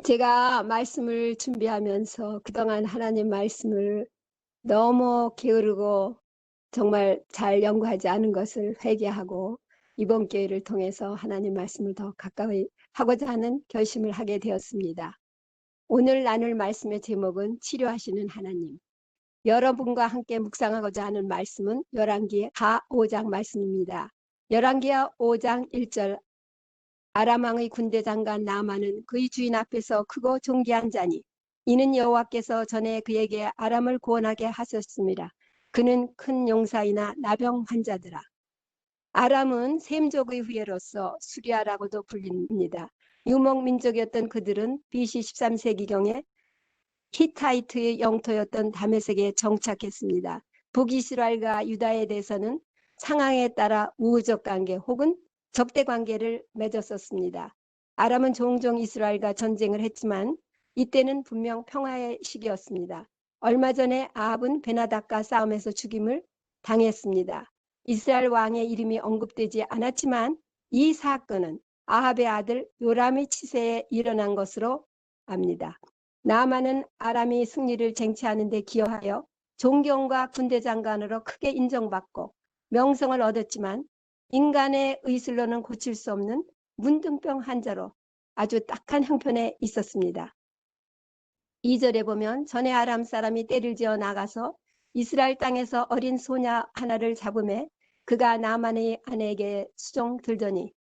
제가 말씀을 준비하면서 그동안 하나님 말씀을 너무 게으르고 정말 잘 연구하지 않은 것을 회개하고 이번 기회를 통해서 하나님 말씀을 더 가까이 하고자 하는 결심을 하게 되었습니다. 오늘 나눌 말씀의 제목은 치료하시는 하나님. 여러분과 함께 묵상하고자 하는 말씀은 열왕기하 5장 말씀입니다. 열왕기하 5장 1절 아람 왕의 군대 장관 나아만은 그의 주인 앞에서 크고 존귀한 자니 이는 여호와께서 전에 그에게 아람을 구원하게 하셨습니다. 그는 큰 용사이나 나병 환자더라. 아람은 셈족의 후예로서 수리아라고도 불립니다. 유목민족이었던 그들은 BC 13세기경에 히타이트의 영토였던 다메섹에 정착했습니다. 북이스라엘과 유다에 대해서는 상황에 따라 우호적 관계 혹은 적대 관계를 맺었었습니다. 아람은 종종 이스라엘과 전쟁을 했지만 이때는 분명 평화의 시기였습니다. 얼마 전에 아합은 베나닥과 싸움에서 죽임을 당했습니다. 이스라엘 왕의 이름이 언급되지 않았지만 이 사건은 아합의 아들 요람의 치세에 일어난 것으로 압니다. 나아만은 아람이 승리를 쟁취하는 데 기여하여 존경과 군대 장관으로 크게 인정받고 명성을 얻었지만 인간의 의술로는 고칠 수 없는 문둥병 환자로 아주 딱한 형편에 있었습니다. 2절에 보면 전에 아람 사람이 떼를 지어 나가서 이스라엘 땅에서 어린 소녀 하나를 잡음에 그가 나아만의 아내에게 수종 들더니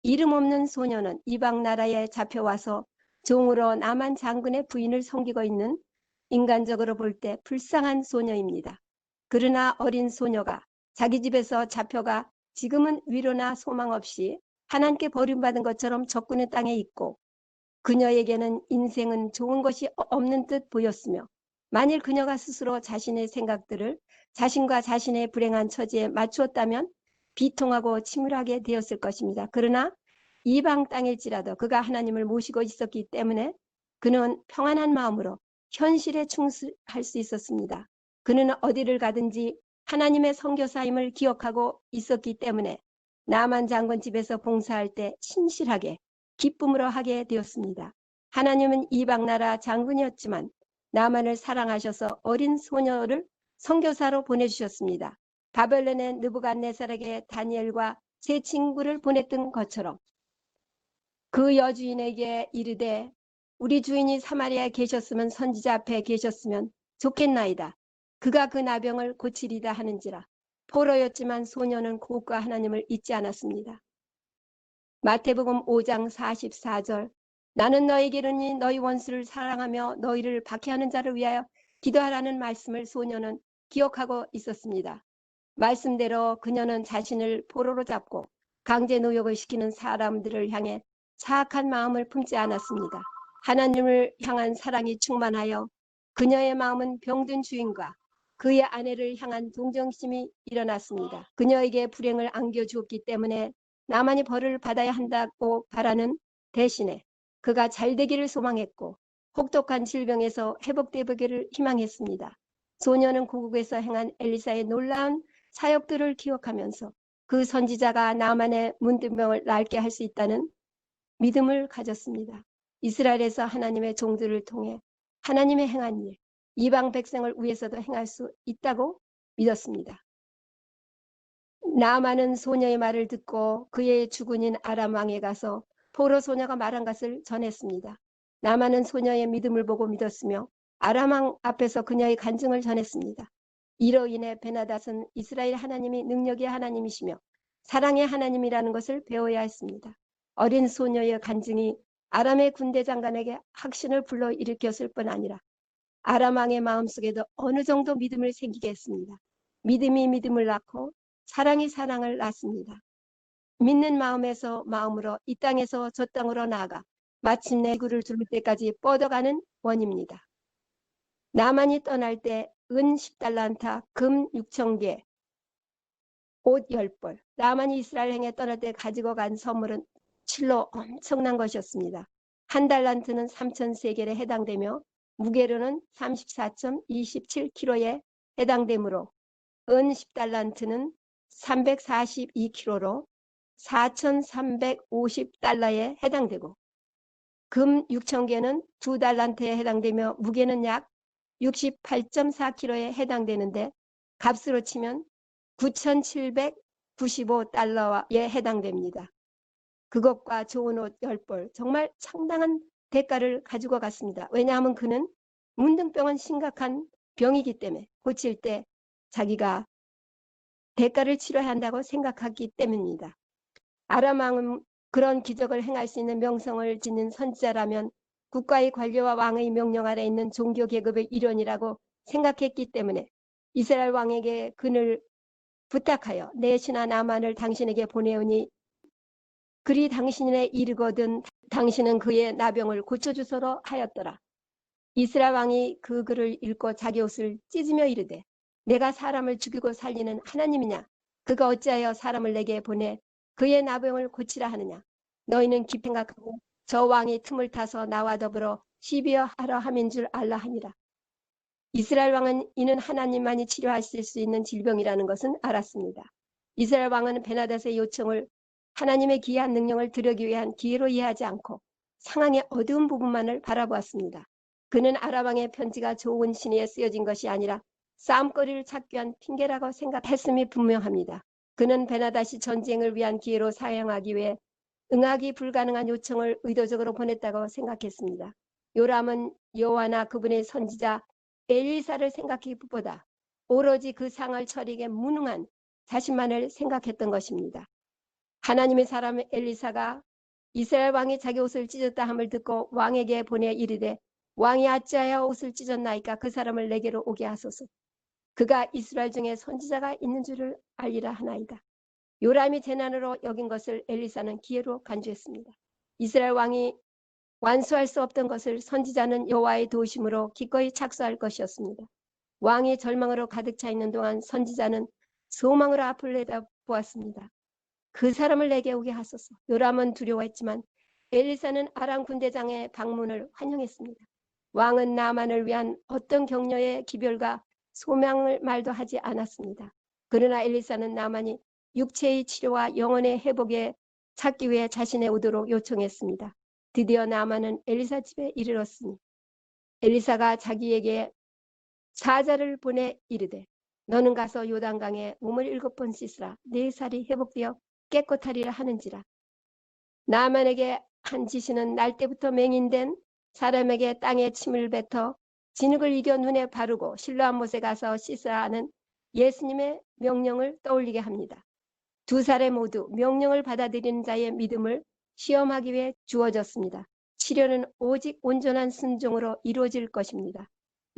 이름 없는 소녀는 이방 나라에 잡혀와서 종으로 나만 장군의 부인을 섬기고 있는 인간적으로 볼 때 불쌍한 소녀입니다. 그러나 어린 소녀가 자기 집에서 잡혀가 지금은 위로나 소망 없이 하나님께 버림받은 것처럼 적군의 땅에 있고 그녀에게는 인생은 좋은 것이 없는 듯 보였으며 만일 그녀가 스스로 자신의 생각들을 자신과 자신의 불행한 처지에 맞추었다면 비통하고 침울하게 되었을 것입니다. 그러나 이방 땅일지라도 그가 하나님을 모시고 있었기 때문에 그는 평안한 마음으로 현실에 충실할 수 있었습니다. 그는 어디를 가든지 하나님의 선교사임을 기억하고 있었기 때문에 나만 장군 집에서 봉사할 때 신실하게 기쁨으로 하게 되었습니다. 하나님은 이방 나라 장군이었지만 나만을 사랑하셔서 어린 소녀를 선교사로 보내주셨습니다. 바벨론의 느부갓네살에게 다니엘과 세 친구를 보냈던 것처럼 그 여주인에게 이르되 우리 주인이 사마리아에 계셨으면 선지자 앞에 계셨으면 좋겠나이다. 그가 그 나병을 고치리다 하는지라. 포로였지만 소녀는 고국과 하나님을 잊지 않았습니다. 마태복음 5장 44절 나는 너에게 이르니 너희 원수를 사랑하며 너희를 박해하는 자를 위하여 기도하라는 말씀을 소녀는 기억하고 있었습니다. 말씀대로 그녀는 자신을 포로로 잡고 강제 노역을 시키는 사람들을 향해 사악한 마음을 품지 않았습니다. 하나님을 향한 사랑이 충만하여 그녀의 마음은 병든 주인과 그의 아내를 향한 동정심이 일어났습니다. 그녀에게 불행을 안겨주었기 때문에 나만이 벌을 받아야 한다고 바라는 대신에 그가 잘되기를 소망했고 혹독한 질병에서 회복되기를 희망했습니다. 소녀는 고국에서 행한 엘리사의 놀라운 사역들을 기억하면서 그 선지자가 나만의 문둥병을 낫게 할 수 있다는 믿음을 가졌습니다. 이스라엘에서 하나님의 종들을 통해 하나님의 행한 일, 이방 백성을 위해서도 행할 수 있다고 믿었습니다. 나아만은 소녀의 말을 듣고 그의 주군인 아람 왕에 가서 포로 소녀가 말한 것을 전했습니다. 나아만은 소녀의 믿음을 보고 믿었으며 아람 왕 앞에서 그녀의 간증을 전했습니다. 이로 인해 베나닷은 이스라엘 하나님이 능력의 하나님이시며 사랑의 하나님이라는 것을 배워야 했습니다. 어린 소녀의 간증이 아람의 군대 장관에게 확신을 불러일으켰을 뿐 아니라 아람 왕의 마음속에도 어느 정도 믿음을 생기게 했습니다. 믿음이 믿음을 낳고 사랑이 사랑을 낳습니다. 믿는 마음에서 마음으로 이 땅에서 저 땅으로 나아가 마침내 구를 두를 때까지 뻗어가는 원입니다. 나만이 떠날 때 은 10달란타, 금 6,000개, 옷 10벌. 나만이 이스라엘 행에 떠날 때 가지고 간 선물은 실로 엄청난 것이었습니다. 한 달란트는 3,000세겔에 해당되며 무게로는 34.27kg에 해당되므로 은 10달란트는 342kg로 4,350달러에 해당되고 금 6,000개는 2달란트에 해당되며 무게는 약 68.4kg에 해당되는데 값으로 치면 9,795달러에 해당됩니다. 그것과 좋은 옷 10벌, 정말 상당한 대가를 가지고 갔습니다. 왜냐하면 그는 문둥병은 심각한 병이기 때문에 고칠 때 자기가 대가를 치러야 한다고 생각하기 때문입니다. 아람 왕은 그런 기적을 행할 수 있는 명성을 지닌 선지자라면 국가의 관료와 왕의 명령 아래 있는 종교 계급의 일원이라고 생각했기 때문에 이스라엘 왕에게 그를 부탁하여 내 신하 나만을 당신에게 보내오니 그리 당신에 이르거든 당신은 그의 나병을 고쳐주소서 하였더라. 이스라엘 왕이 그 글을 읽고 자기 옷을 찢으며 이르되 내가 사람을 죽이고 살리는 하나님이냐? 그가 어찌하여 사람을 내게 보내 그의 나병을 고치라 하느냐? 너희는 깊이 생각하고 저 왕이 틈을 타서 나와 더불어 시비하러 함인 줄 알라 하니라. 이스라엘 왕은 이는 하나님만이 치료하실 수 있는 질병이라는 것은 알았습니다. 이스라엘 왕은 베나닷의 요청을 하나님의 기이한 능력을 드러기 위한 기회로 이해하지 않고 상황의 어두운 부분만을 바라보았습니다. 그는 아람 왕의 편지가 좋은 신의에 쓰여진 것이 아니라 싸움거리를 찾기 위한 핑계라고 생각했음이 분명합니다. 그는 베나닷이 전쟁을 위한 기회로 사용하기 위해 응하기 불가능한 요청을 의도적으로 보냈다고 생각했습니다. 요람은 여호와나 그분의 선지자 엘리사를 생각하기보다 오로지 그 상을 처리에 무능한 자신만을 생각했던 것입니다. 하나님의 사람 엘리사가 이스라엘 왕이 자기 옷을 찢었다 함을 듣고 왕에게 보내 이르되 왕이 어찌하여 옷을 찢었나이까 그 사람을 내게로 오게 하소서. 그가 이스라엘 중에 선지자가 있는 줄을 알리라 하나이다. 요람이 재난으로 여긴 것을 엘리사는 기회로 간주했습니다. 이스라엘 왕이 완수할 수 없던 것을 선지자는 여호와의 도우심으로 기꺼이 착수할 것이었습니다. 왕이 절망으로 가득 차 있는 동안 선지자는 소망으로 앞을 내다보았습니다. 그 사람을 내게 오게 하소서. 요람은 두려워했지만 엘리사는 아람 군대장의 방문을 환영했습니다. 왕은 나만을 위한 어떤 격려의 기별과 소망을 말도 하지 않았습니다. 그러나 엘리사는 나만이 육체의 치료와 영혼의 회복에 찾기 위해 자신의 오도록 요청했습니다. 드디어 나만은 엘리사 집에 이르렀으니 엘리사가 자기에게 사자를 보내 이르되 너는 가서 요단강에 몸을 7번 씻으라. 네 살이 회복되어 깨끗하리라 하는지라. 나만에게 한 지시는 날 때부터 맹인된 사람에게 땅에 침을 뱉어 진흙을 이겨 눈에 바르고 실로암 못에 가서 씻으라 하는 예수님의 명령을 떠올리게 합니다. 2사례 모두 명령을 받아들이는 자의 믿음을 시험하기 위해 주어졌습니다. 치료는 오직 온전한 순종으로 이루어질 것입니다.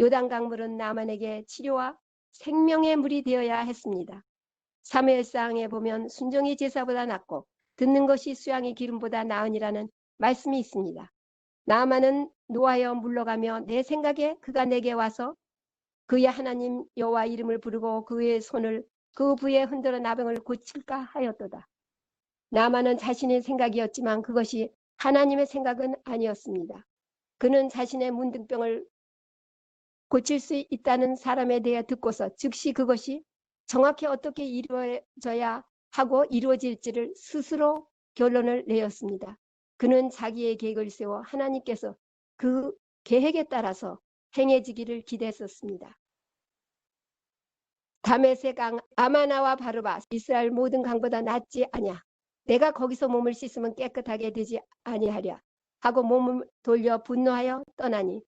요단강물은 나만에게 치료와 생명의 물이 되어야 했습니다. 사무엘상에 보면 순종이 제사보다 낫고 듣는 것이 수양의 기름보다 나으니라는 말씀이 있습니다. 나만은 노하여 물러가며 내 생각에 그가 내게 와서 그의 하나님 여호와 이름을 부르고 그의 손을 그 부에 흔들어 나병을 고칠까 하였도다. 나만은 자신의 생각이었지만 그것이 하나님의 생각은 아니었습니다. 그는 자신의 문둥병을 고칠 수 있다는 사람에 대해 듣고서 즉시 그것이 정확히 어떻게 이루어져야 하고 이루어질지를 스스로 결론을 내었습니다. 그는 자기의 계획을 세워 하나님께서 그 계획에 따라서 행해지기를 기대했었습니다. 다메섹 강 아마나와 바르바 이스라엘 모든 강보다 낫지 아냐. 내가 거기서 몸을 씻으면 깨끗하게 되지 아니하랴 하고 몸을 돌려 분노하여 떠나니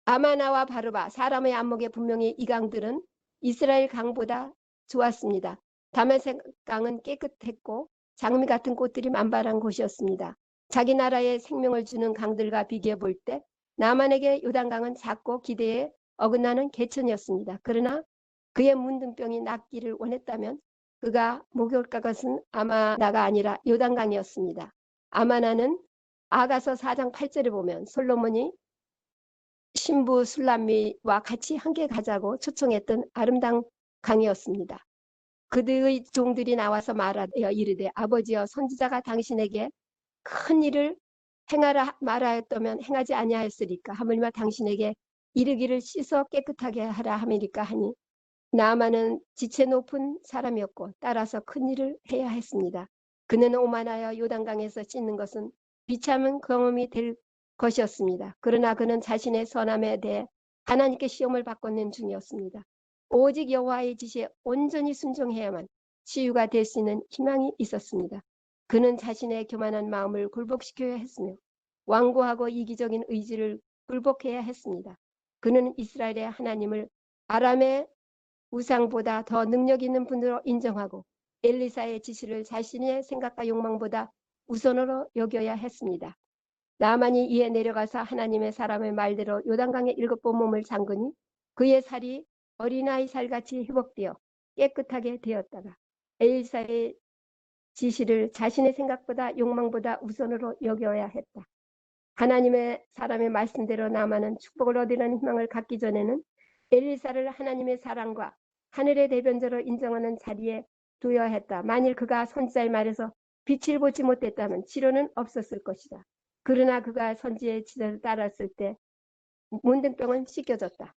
아마나와 바르바 사람의 안목에 분명히 이 강들은 이스라엘 강보다 좋았습니다. 다메섹 강은 깨끗했고 장미 같은 꽃들이 만발한 곳이었습니다. 자기 나라에 생명을 주는 강들과 비교해 볼 때 나만에게 요단강은 작고 기대에 어긋나는 개천이었습니다. 그러나 그의 문둥병이 낫기를 원했다면 그가 목욕할 것은 아마나가 아니라 요단강이었습니다. 아마나는 아가서 4장 8절에 보면 솔로몬이 신부 술람미와 같이 함께 가자고 초청했던 아름다운 강이었습니다. 그들의 종들이 나와서 말하여 이르되 아버지여 선지자가 당신에게 큰 일을 행하라 말하였다면 행하지 아니하였으리까 하물며 당신에게 이르기를 씻어 깨끗하게 하라 함이니까 하니 나아만은 지체 높은 사람이었고 따라서 큰 일을 해야 했습니다. 그는 오만하여 요단강에서 씻는 것은 비참한 경험이 될 것이었습니다. 그러나 그는 자신의 선함에 대해 하나님께 시험을 받고 있는 중이었습니다. 오직 여호와의 지시에 온전히 순종해야만 치유가 될 수 있는 희망이 있었습니다. 그는 자신의 교만한 마음을 굴복시켜야 했으며 완고하고 이기적인 의지를 굴복해야 했습니다. 그는 이스라엘의 하나님을 아람의 우상보다 더 능력 있는 분으로 인정하고 엘리사의 지시를 자신의 생각과 욕망보다 우선으로 여겨야 했습니다. 나만이 이에 내려가서 하나님의 사람의 말대로 요단강에 7번 몸을 잠그니 그의 살이 어린아이 살같이 회복되어 깨끗하게 되었다가 엘리사의 지시를 자신의 생각보다 욕망보다 우선으로 여겨야 했다. 하나님의 사람의 말씀대로 나만은 축복을 얻으려는 희망을 갖기 전에는 엘리사를 하나님의 사랑과 하늘의 대변자로 인정하는 자리에 두어야 했다. 만일 그가 선지자의 말에서 빛을 보지 못했다면 치료는 없었을 것이다. 그러나 그가 선지의 지도를 따랐을 때 문둥병은 씻겨졌다.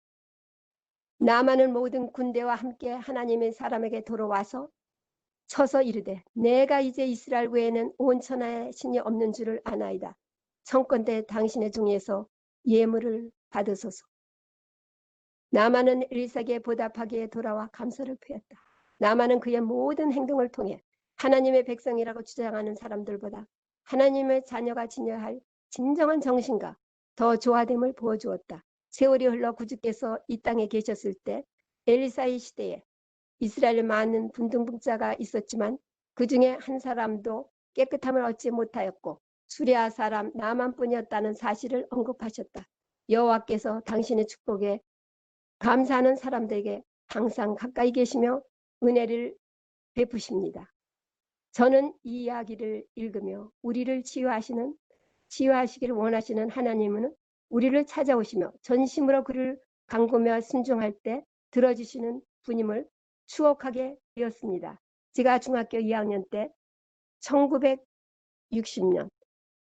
나만은 모든 군대와 함께 하나님의 사람에게 돌아와서 서서 이르되 내가 이제 이스라엘 외에는 온 천하에 신이 없는 줄을 아나이다. 청컨대 당신의 중에서 예물을 받으소서. 나만은 엘리사에게 보답하기에 돌아와 감사를 표했다. 나만은 그의 모든 행동을 통해 하나님의 백성이라고 주장하는 사람들보다 하나님의 자녀가 지녀야 할 진정한 정신과 더 조화됨을 보여주었다. 세월이 흘러 구주께서 이 땅에 계셨을 때 엘리사의 시대에 이스라엘에 많은 분등분자가 있었지만 그 중에 한 사람도 깨끗함을 얻지 못하였고 수레아 사람 나만뿐이었다는 사실을 언급하셨다. 여호와께서 당신의 축복에 감사하는 사람들에게 항상 가까이 계시며 은혜를 베푸십니다. 저는 이 이야기를 읽으며 우리를 치유하시기를 원하시는 하나님은 우리를 찾아오시며 전심으로 그를 간구며 순종할 때 들어주시는 분임을 추억하게 되었습니다. 제가 중학교 2학년 때 1960년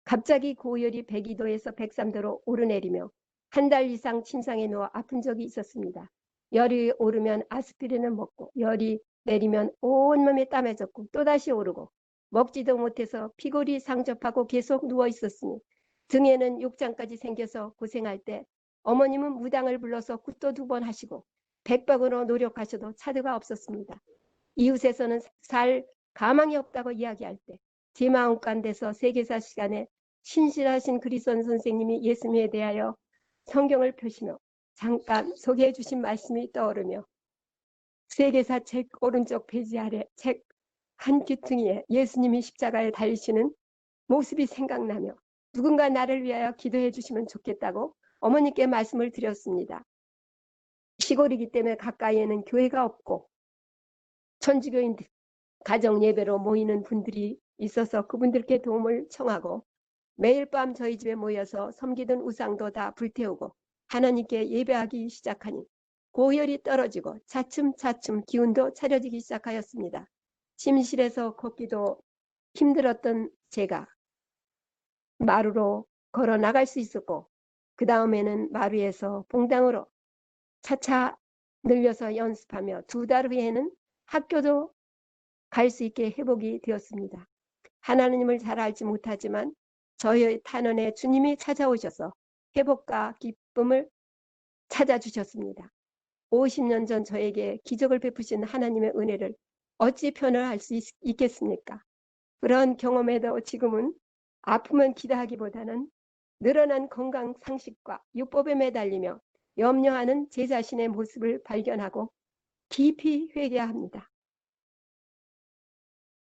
갑자기 고열이 102도에서 103도로 오르내리며 한 달 이상 침상에 누워 아픈 적이 있었습니다. 열이 오르면 아스피린을 먹고 열이 내리면 온몸이 땀해졌고 또다시 오르고 먹지도 못해서 피골이 상접하고 계속 누워 있었으니 등에는 욕장까지 생겨서 고생할 때 어머님은 무당을 불러서 굿도 2번 하시고 백박으로 노력하셔도 차도가 없었습니다. 이웃에서는 살 가망이 없다고 이야기할 때 제 마음 가운데서 세계사 시간에 신실하신 그리스도 선생님이 예수님에 대하여 성경을 펴시며 잠깐 소개해 주신 말씀이 떠오르며 세계사 책 오른쪽 페이지 아래 책 한 귀퉁이에 예수님이 십자가에 달리시는 모습이 생각나며 누군가 나를 위하여 기도해 주시면 좋겠다고 어머니께 말씀을 드렸습니다. 시골이기 때문에 가까이에는 교회가 없고 천주교인 가정 예배로 모이는 분들이 있어서 그분들께 도움을 청하고 매일 밤 저희 집에 모여서 섬기던 우상도 다 불태우고 하나님께 예배하기 시작하니 고열이 떨어지고 차츰차츰 기운도 차려지기 시작하였습니다. 침실에서 걷기도 힘들었던 제가 마루로 걸어 나갈 수 있었고 그 다음에는 마루에서 봉당으로 차차 늘려서 연습하며 2달 후에는 학교도 갈 수 있게 회복이 되었습니다. 하나님을 잘 알지 못하지만 저의 탄원에 주님이 찾아오셔서 회복과 기쁨을 찾아주셨습니다. 50년 전 저에게 기적을 베푸신 하나님의 은혜를 어찌 표현할 수 있겠습니까? 그런 경험에도 지금은 아프면 기도하기보다는 늘어난 건강 상식과 율법에 매달리며 염려하는 제 자신의 모습을 발견하고 깊이 회개합니다.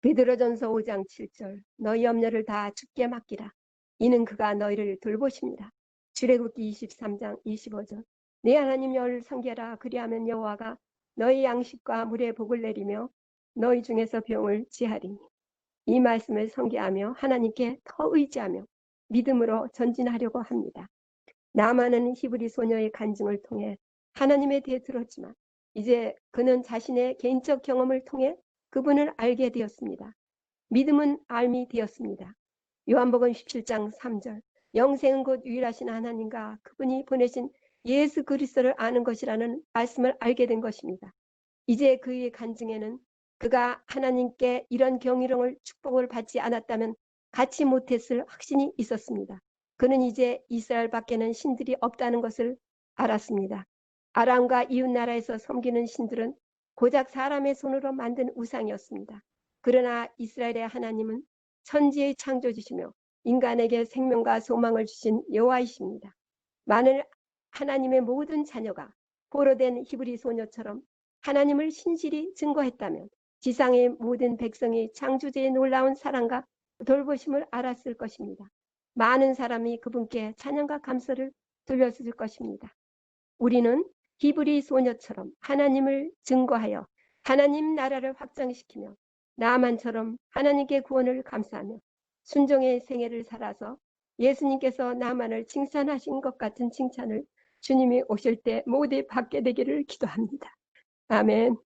베드로전서 5장 7절 너희 염려를 다 주께 맡기라. 이는 그가 너희를 돌보십니다. 출애굽기 23장 25절 내 하나님 여호와를 섬겨라. 그리하면 여호와가 너희 양식과 물에 복을 내리며 너희 중에서 병을 지하리니. 이 말씀을 섬기하며 하나님께 더 의지하며 믿음으로 전진하려고 합니다. 나만은 히브리 소녀의 간증을 통해 하나님에 대해 들었지만 이제 그는 자신의 개인적 경험을 통해 그분을 알게 되었습니다. 믿음은 알미 되었습니다. 요한복음 17장 3절 영생은 곧 유일하신 하나님과 그분이 보내신 예수 그리스도를 아는 것이라는 말씀을 알게 된 것입니다. 이제 그의 간증에는 그가 하나님께 이런 경이로운 축복을 받지 않았다면 갖지 못했을 확신이 있었습니다. 그는 이제 이스라엘 밖에는 신들이 없다는 것을 알았습니다. 아람과 이웃나라에서 섬기는 신들은 고작 사람의 손으로 만든 우상이었습니다. 그러나 이스라엘의 하나님은 천지의 창조주시며 인간에게 생명과 소망을 주신 여호와이십니다. 만일 하나님의 모든 자녀가 포로된 히브리 소녀처럼 하나님을 신실히 증거했다면 지상의 모든 백성이 창조주의 놀라운 사랑과 돌보심을 알았을 것입니다. 많은 사람이 그분께 찬양과 감사를 돌렸을 것입니다. 우리는 히브리 소녀처럼 하나님을 증거하여 하나님 나라를 확장시키며 나만처럼 하나님께 구원을 감사하며 순종의 생애를 살아서 예수님께서 나만을 칭찬하신 것 같은 칭찬을 주님이 오실 때 모두 받게 되기를 기도합니다. 아멘.